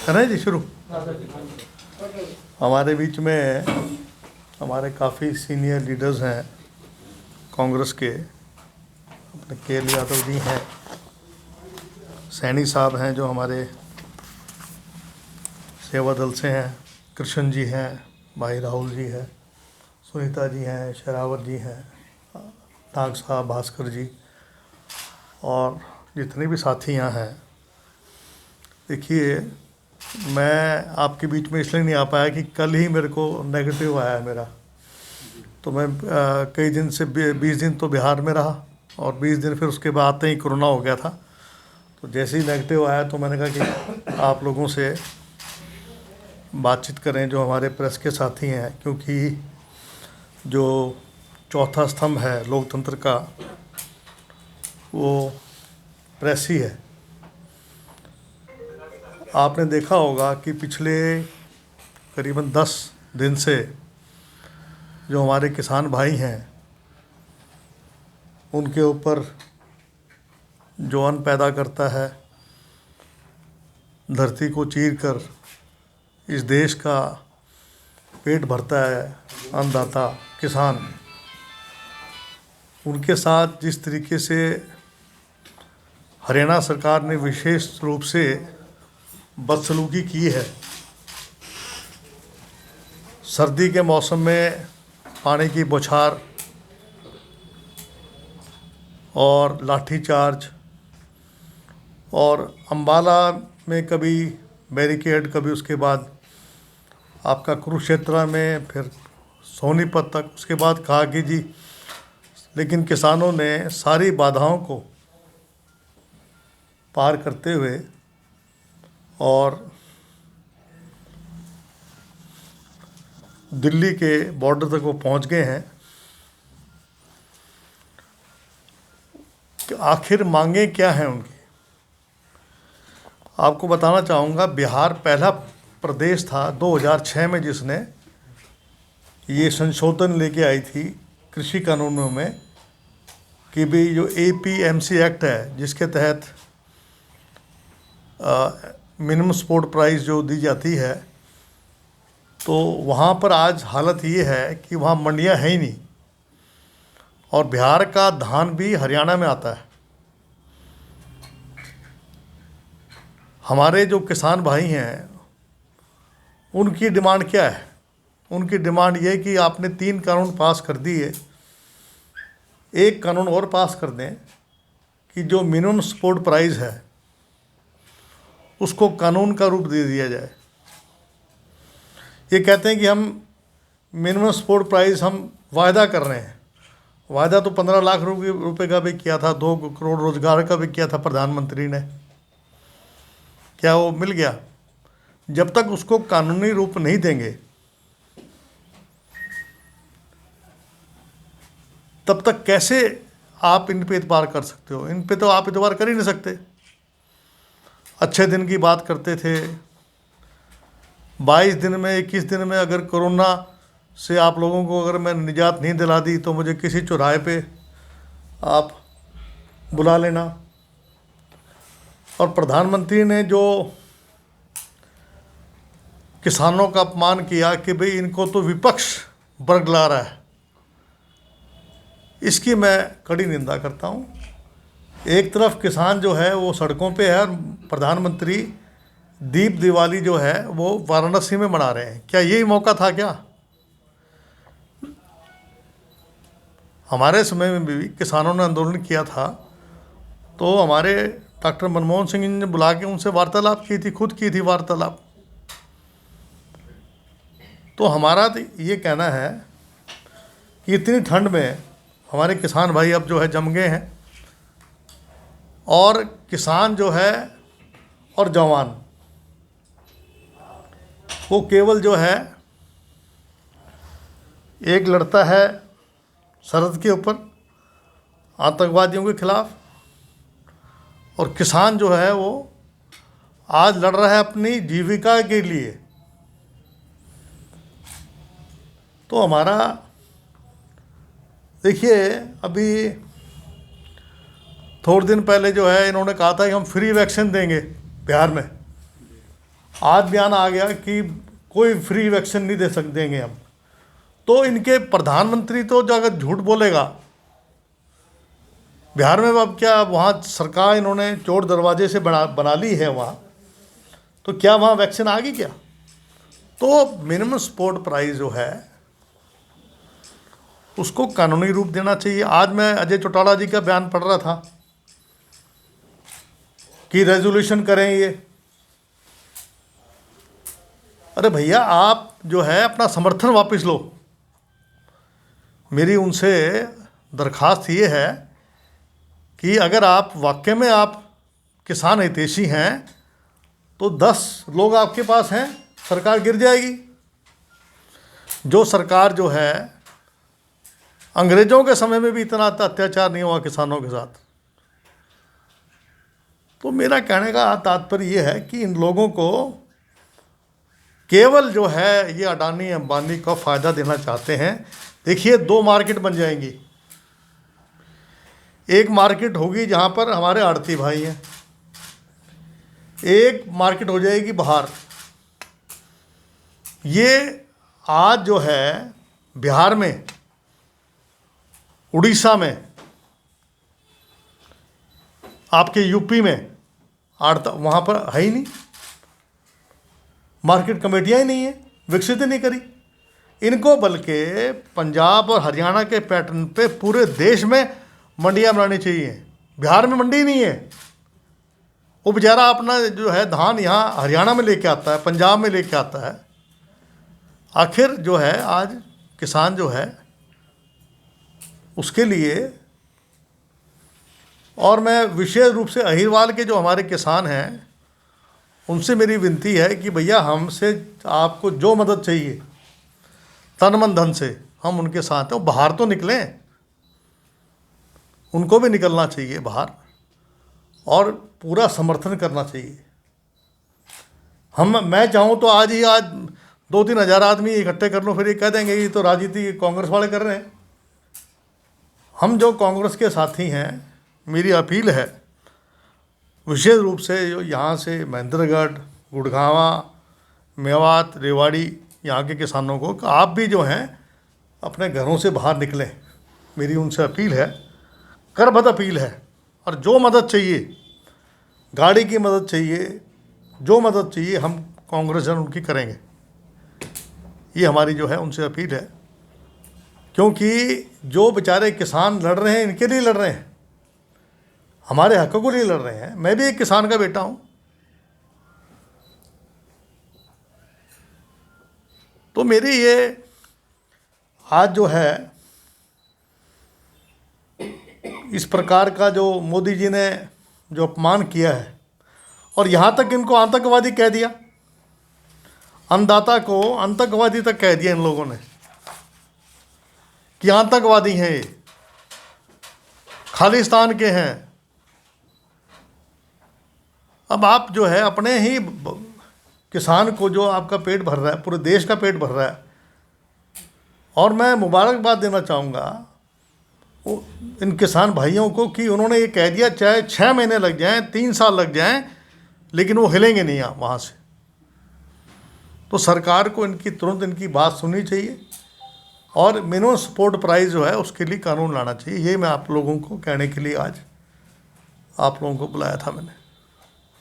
करें जी शुरू। हमारे बीच में हमारे काफ़ी सीनियर लीडर्स हैं कांग्रेस के। अपने KL यादव जी हैं, सैनी साहब हैं जो हमारे सेवा दल से हैं, कृष्ण जी हैं, भाई राहुल जी हैं, सुनीता जी हैं, शेरावत जी हैं, नाग साहब, भास्कर जी और जितने भी साथी यहाँ हैं। देखिए, मैं आपके बीच में इसलिए नहीं आ पाया कि कल ही मेरे को नेगेटिव आया है मेरा। तो मैं कई दिन से 20 दिन तो बिहार में रहा और 20 दिन फिर उसके बाद आते ही कोरोना हो गया था। तो जैसे ही नेगेटिव आया तो मैंने कहा कि आप लोगों से बातचीत करें, जो हमारे प्रेस के साथी हैं, क्योंकि जो चौथा स्तंभ है लोकतंत्र का वो प्रेस ही है। आपने देखा होगा कि पिछले करीबन 10 दिन से जो हमारे किसान भाई हैं उनके ऊपर जो अन्न पैदा करता है, धरती को चीर कर इस देश का पेट भरता है अन्नदाता किसान, उनके साथ जिस तरीके से हरियाणा सरकार ने विशेष रूप से बदसलूकी की है। सर्दी के मौसम में पानी की बौछार और लाठीचार्ज, और अम्बाला में कभी बैरिकेड, कभी उसके बाद आपका कुरुक्षेत्र में, फिर सोनीपत तक, उसके बाद कहा कि जी, लेकिन किसानों ने सारी बाधाओं को पार करते हुए और दिल्ली के बॉर्डर तक वो पहुंच गए हैं। कि आखिर मांगे क्या हैं उनकी। आपको बताना चाहूँगा, बिहार पहला प्रदेश था 2006 में जिसने ये संशोधन लेके आई थी कृषि कानूनों में कि भी जो APMC एक्ट है, जिसके तहत मिनिमम सपोर्ट प्राइस जो दी जाती है, तो वहाँ पर आज हालत ये है कि वहाँ मंडियाँ है ही नहीं और बिहार का धान भी हरियाणा में आता है। हमारे जो किसान भाई हैं उनकी डिमांड क्या है? उनकी डिमांड ये कि आपने 3 कानून पास कर दिए, एक कानून और पास कर दें कि जो मिनिमम सपोर्ट प्राइस है उसको कानून का रूप दे दिया जाए। ये कहते हैं कि हम मिनिमम सपोर्ट प्राइस हम वायदा कर रहे हैं। वायदा तो 15 लाख रुपए का भी किया था, 2 करोड़ रोजगार का भी किया था प्रधानमंत्री ने। क्या वो मिल गया? जब तक उसको कानूनी रूप नहीं देंगे तब तक कैसे आप इन पे इतबार कर सकते हो? इन पे तो आप इतबार कर ही नहीं सकते। अच्छे दिन की बात करते थे, 22 दिन में, 21 दिन में अगर कोरोना से आप लोगों को अगर मैं निजात नहीं दिला दी तो मुझे किसी चौराहे पे आप बुला लेना। और प्रधानमंत्री ने जो किसानों का अपमान किया कि भाई इनको तो विपक्ष बरगला रहा है, इसकी मैं कड़ी निंदा करता हूँ। एक तरफ किसान जो है वो सड़कों पे है और प्रधानमंत्री दीप दिवाली जो है वो वाराणसी में मना रहे हैं। क्या यही मौका था क्या? हमारे समय में भी किसानों ने आंदोलन किया था तो हमारे डॉक्टर मनमोहन सिंह ने बुला के उनसे वार्तालाप की थी, खुद की थी वार्तालाप। तो हमारा तो ये कहना है कि इतनी ठंड में हमारे किसान भाई अब जो है जम गए हैं, और किसान जो है और जवान वो केवल जो है एक लड़ता है सरहद के ऊपर आतंकवादियों के खिलाफ, और किसान जो है वो आज लड़ रहा है अपनी जीविका के लिए। तो हमारा देखिए, अभी थोड़े दिन पहले जो है इन्होंने कहा था कि हम फ्री वैक्सीन देंगे बिहार में। आज बयान आ गया कि कोई फ्री वैक्सीन नहीं दे देंगे हम। तो इनके प्रधानमंत्री तो जो अगर झूठ बोलेगा, बिहार में अब क्या वहाँ सरकार इन्होंने चोर दरवाजे से बना ली है वहाँ, तो क्या वहाँ वैक्सीन आ गई क्या? तो मिनिमम सपोर्ट प्राइस जो है उसको कानूनी रूप देना चाहिए। आज मैं अजय चौटाला जी का बयान पढ़ रहा था कि रेजोल्यूशन करें ये। अरे भैया, आप जो है अपना समर्थन वापस लो। मेरी उनसे दरखास्त ये है कि अगर आप वाकई में आप किसान हितैषी हैं तो 10 लोग आपके पास हैं, सरकार गिर जाएगी। जो सरकार जो है, अंग्रेजों के समय में भी इतना अत्याचार नहीं हुआ किसानों के साथ। तो मेरा कहने का तात्पर्य ये है कि इन लोगों को केवल जो है ये अडानी अंबानी का फ़ायदा देना चाहते हैं। देखिए, 2 मार्केट बन जाएंगी। एक मार्केट होगी जहाँ पर हमारे आड़ती भाई हैं, एक मार्केट हो जाएगी बाहर। ये आज जो है बिहार में, उड़ीसा में, आपके यूपी में आड़ता वहाँ पर है ही नहीं, मार्केट कमेटियाँ ही नहीं है, विकसित ही नहीं करी इनको। बल्कि पंजाब और हरियाणा के पैटर्न पे पूरे देश में मंडियाँ बनानी चाहिए। बिहार में मंडी नहीं है। वो बेचारा अपना जो है धान यहाँ हरियाणा में लेके आता है, पंजाब में लेके आता है। आखिर जो है आज किसान जो है उसके लिए, और मैं विशेष रूप से अहिरवाल के जो हमारे किसान हैं उनसे मेरी विनती है कि भैया, हमसे आपको जो मदद चाहिए तन मन धन से, हम उनके साथ हैं। वो बाहर तो निकलें, उनको भी निकलना चाहिए बाहर और पूरा समर्थन करना चाहिए। मैं चाहूँ तो आज 2-3 हज़ार आदमी इकट्ठे कर लो, फिर ये कह देंगे ये तो राजनीति कांग्रेस वाले कर रहे हैं। हम जो कांग्रेस के साथी हैं, मेरी अपील है विशेष रूप से जो यहाँ से महेंद्रगढ़, गुड़गांवा, मेवात, रेवाड़ी यहाँ के किसानों को, कि आप भी जो हैं अपने घरों से बाहर निकलें। मेरी उनसे अपील है, करबद्ध अपील है। और जो मदद चाहिए, गाड़ी की मदद चाहिए, जो मदद चाहिए, हम कांग्रेस जन उनकी करेंगे। ये हमारी जो है उनसे अपील है, क्योंकि जो बेचारे किसान लड़ रहे हैं, इनके लिए लड़ रहे हैं, हमारे हकों के लिए लड़ रहे हैं। मैं भी एक किसान का बेटा हूँ। तो मेरी ये आज जो है इस प्रकार का जो मोदी जी ने जो अपमान किया है, और यहाँ तक इनको आतंकवादी कह दिया, अन्नदाता को आतंकवादी तक कह दिया इन लोगों ने कि आतंकवादी हैं ये, खालिस्तान के हैं। अब आप जो है अपने ही किसान को, जो आपका पेट भर रहा है, पूरे देश का पेट भर रहा है, और मैं मुबारकबाद देना चाहूँगा इन किसान भाइयों को कि उन्होंने ये कह दिया चाहे 6 महीने लग जाएं, 3 साल लग जाएं, लेकिन वो हिलेंगे नहीं वहाँ से। तो सरकार को इनकी तुरंत इनकी बात सुननी चाहिए और मिनिमम सपोर्ट प्राइस जो है उसके लिए कानून लाना चाहिए। ये मैं आप लोगों को कहने के लिए आज आप लोगों को बुलाया था मैंने।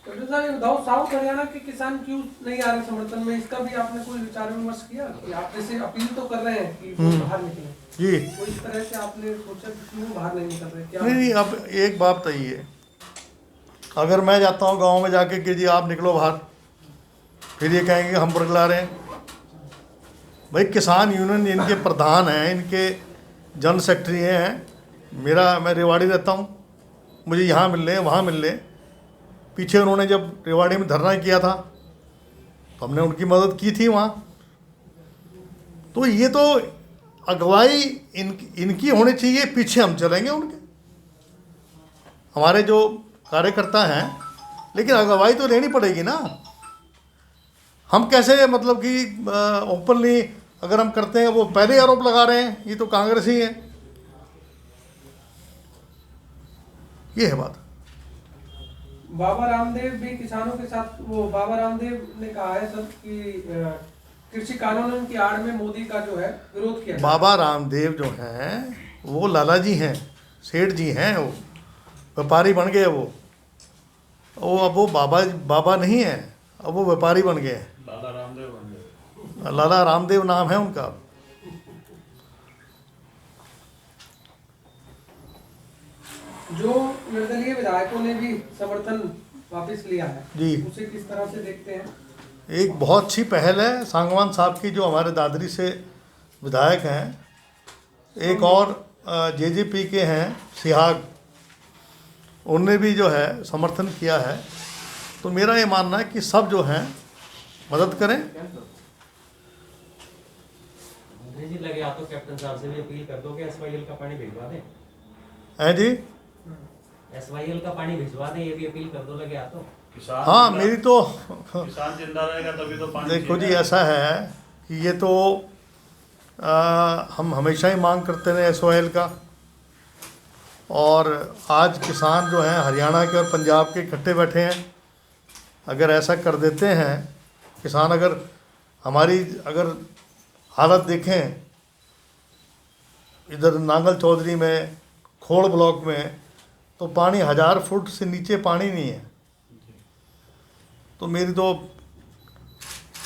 साउथ हरियाणा के किसान क्यों नहीं आ रहे समर्थन में? इसका भी आपने कोई विचार विमर्श किया कि आप जैसे अपील तो कर रहे हैं कि वो बाहर निकले जी, तो इस तरह से आपने सोचा कि क्यों बाहर नहीं निकल रहे? क्या नहीं, अब एक बात बताइए, अगर मैं जाता हूँ गांव में जाके कि जी आप निकलो बाहर, फिर ये कहेंगे हम बुरगला रहे हैं। भाई, किसान यूनियन इनके प्रधान हैं, इनके जनरल सेक्रेटरी हैं। मैं रेवाड़ी रहता हूँ, मुझे यहाँ मिल रहे हैं, वहाँ मिल रहे हैं। पीछे उन्होंने जब रेवाड़ी में धरना किया था तो हमने उनकी मदद की थी वहाँ। तो ये तो अगुवाई इनकी होनी चाहिए, पीछे हम चलेंगे उनके, हमारे जो कार्यकर्ता हैं, लेकिन अगुवाई तो लेनी पड़ेगी ना। हम कैसे मतलब कि ओपनली अगर हम करते हैं, वो पहले आरोप लगा रहे हैं ये तो कांग्रेस ही है। ये है बात। बाबा रामदेव भी किसानों के साथ, वो बाबा रामदेव ने कहा है सर कि कृषि कानूनों की आड़ में मोदी का जो है विरोध किया। बाबा रामदेव जो हैं वो लाला जी हैं, सेठ जी हैं, वो व्यापारी बन गए। वो अब वो बाबा नहीं है, अब वो व्यापारी बन गए हैं। लाला रामदेव बन गए। लाला रामदेव नाम है उनका। जो निर्दलीय विधायकों ने भी समर्थन वापस लिया है जी, उसे किस तरह से देखते हैं? एक बहुत अच्छी पहल है सांगवान साहब की, जो हमारे दादरी से विधायक हैं। एक और जेजेपी के हैं सिहाग, उनने भी जो है समर्थन किया है। तो मेरा ये मानना है कि सब जो हैं मदद करें। मंत्री जी लगे आप तो कैप्टन साहब से भी अपील कर दो कि एसवाईएल का पानी भिजवा दें। हैं जी? एसवाईएल का पानी भिजवा दें, ये भी अपील कर दो लगे आप तो। किसान हाँ, जिंदा- मेरी तो किसान जिंदा रहेगा तभी तो पानी देखो जी, चाहिए। ऐसा है कि ये तो हम हमेशा ही मांग करते रहे एसवाईएल का, और आज किसान जो हैं हरियाणा के और पंजाब के इकट्ठे बैठे हैं। अगर ऐसा कर देते हैं किसान, अगर हालत देखें इधर नांगल चौधरी में, खोड़ ब्लॉक में, तो पानी 1000 फुट से नीचे पानी नहीं है। तो मेरी तो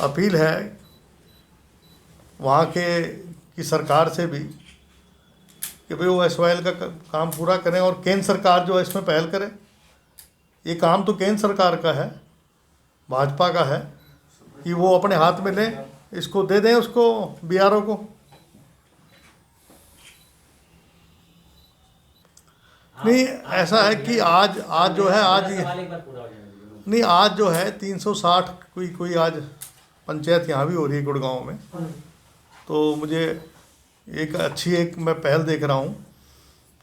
अपील है वहाँ की सरकार से भी कि भाई वो एसवाईएल का काम पूरा करें, और केंद्र सरकार जो है इसमें पहल करे। ये काम तो केंद्र सरकार का है, भाजपा का है, कि वो अपने हाथ में लें, इसको दे दें उसको बीआरओ को। नहीं, ऐसा है कि आज जो है सवाल एक बार पूरा हो जाएगा। नहीं, आज जो है 360 कोई आज पंचायत यहाँ भी हो रही है गुड़गांव में। तो मुझे एक मैं पहल देख रहा हूँ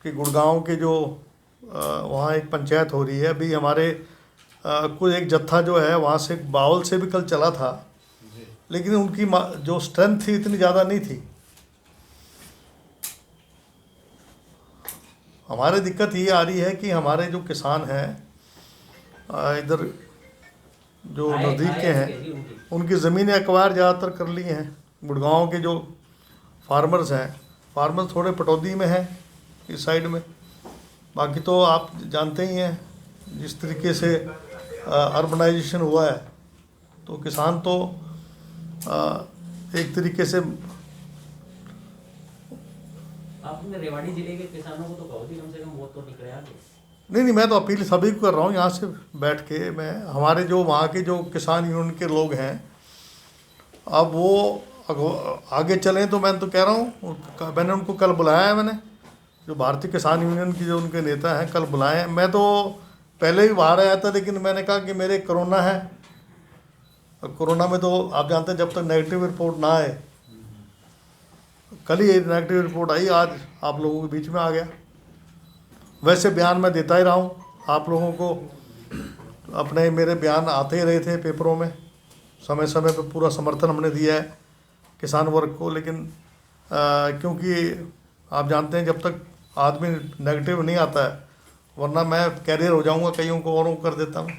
कि गुड़गांव के जो वहाँ एक पंचायत हो रही है। अभी हमारे कुछ एक जत्था जो है वहाँ से बावल से भी कल चला था, लेकिन उनकी जो स्ट्रेंथ थी इतनी ज़्यादा नहीं थी। हमारे दिक्कत ये आ रही है कि हमारे जो किसान हैं इधर जो नज़दीक के हैं, उनकी ज़मीनें एक्वायर ज़्यादातर कर ली हैं। गुड़गांव के जो फार्मर्स थोड़े पटौदी में हैं इस साइड में। बाकी तो आप जानते ही हैं जिस तरीके से अर्बनाइजेशन हुआ है, तो किसान तो एक तरीके से। आपने रेवाड़ी जिले के किसानों को तो कहो थी कम से कम वोट तो निकले आगे। नहीं, मैं तो अपील सभी को कर रहा हूँ यहाँ से बैठ के। मैं हमारे जो वहाँ के जो किसान यूनियन के लोग हैं, अब वो आगे चलें। तो मैं तो कह रहा हूँ, मैंने उनको कल बुलाया है, मैंने जो भारतीय किसान यूनियन की जो उनके नेता हैं कल बुलाए हैं। मैं तो पहले भी बाहर आया था, लेकिन मैंने कहा कि मेरे कोरोना है, और कोरोना में तो आप जानते हैं जब तक नेगेटिव रिपोर्ट ना आए, कल ही नेगेटिव रिपोर्ट आई, आज आप लोगों के बीच में आ गया। वैसे बयान मैं देता ही रहा हूँ आप लोगों को, अपने मेरे बयान आते ही रहे थे पेपरों में, समय समय पर पूरा समर्थन हमने दिया है किसान वर्ग को। लेकिन क्योंकि आप जानते हैं जब तक आदमी नेगेटिव नहीं आता है, वरना मैं कैरियर हो जाऊंगा, कईयों को औरों को कर देता हूँ।